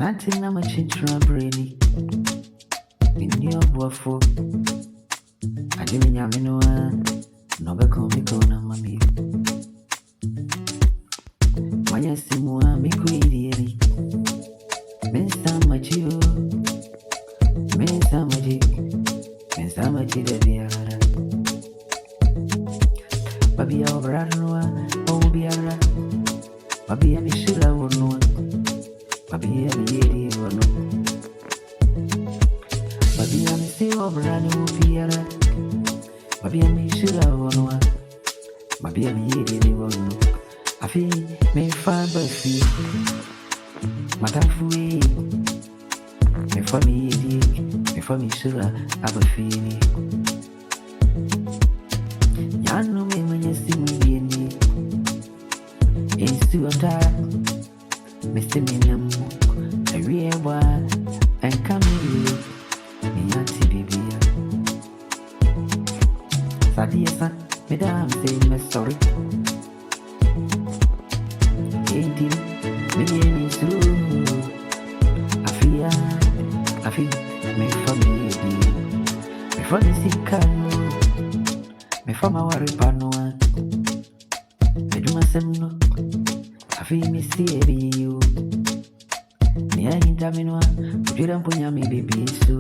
Nothing I'm a chinchilla brainy. In your waffle, I didn't have no one. No, back on me, go on, mammy. When you see more, I'm a greedy. Miss Samachi, Miss Samachi, Miss Samachi, the other. Baby, I'll run, oh, be a rat. Baby, I'm sure I won't know. Baby, I'm a Baby, I'm still over and will be a rat. Baby, I'm sure I won't know. Baby, I'm a I feel me fine, but feel my time for me. Me for me, sure I will feel me. You know me when you see me in me. It's too tired. Mr. Minam, a real one, and come here. Me auntie baby. Sadia san, madam say me sorry. Ain't it? Me is true. I feel me for me for the sick me for my worry panoa. Me do my semno. I feel me see you. Me I ain't having one. Put it on punya me baby so.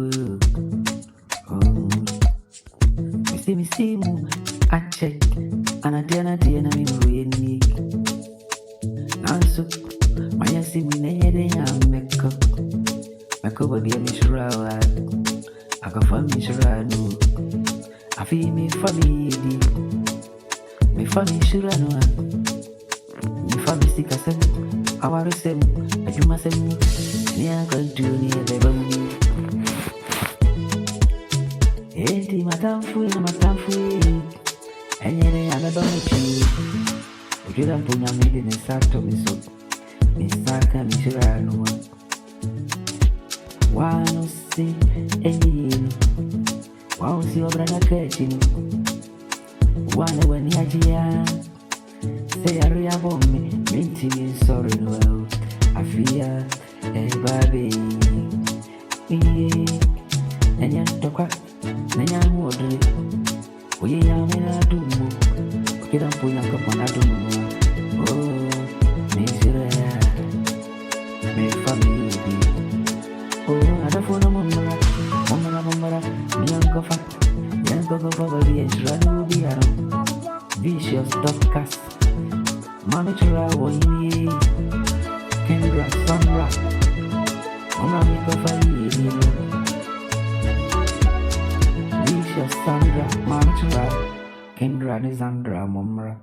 Me see mu. I check. And I dare me really. Now so my see me na make up. Make up baby me sure I can find me sure I know. I feel me for me sure I know. Me for me sick as I want to say I do myself me I can do me a baby. Hey, my time free. And yet I'm about you. Would you don't put your made in a sack to me so? Me sack and me sure I know. One see any one see your brother catching one when you're here. Say a real bomb, meeting sorry, well, I fear a baby. And you're the quack, and you're moderate. We are in a doom. You don't put your cup on a doom. Oh, Miss me for me. Oh, I don't want a mumra, me uncle fat, young go for the edge, run be around. Vicious dog cast, mommy try one Kendra, Sandra, Mama go for you. Vicious Sandra, mommy try Kendra, Sandra, Mumra.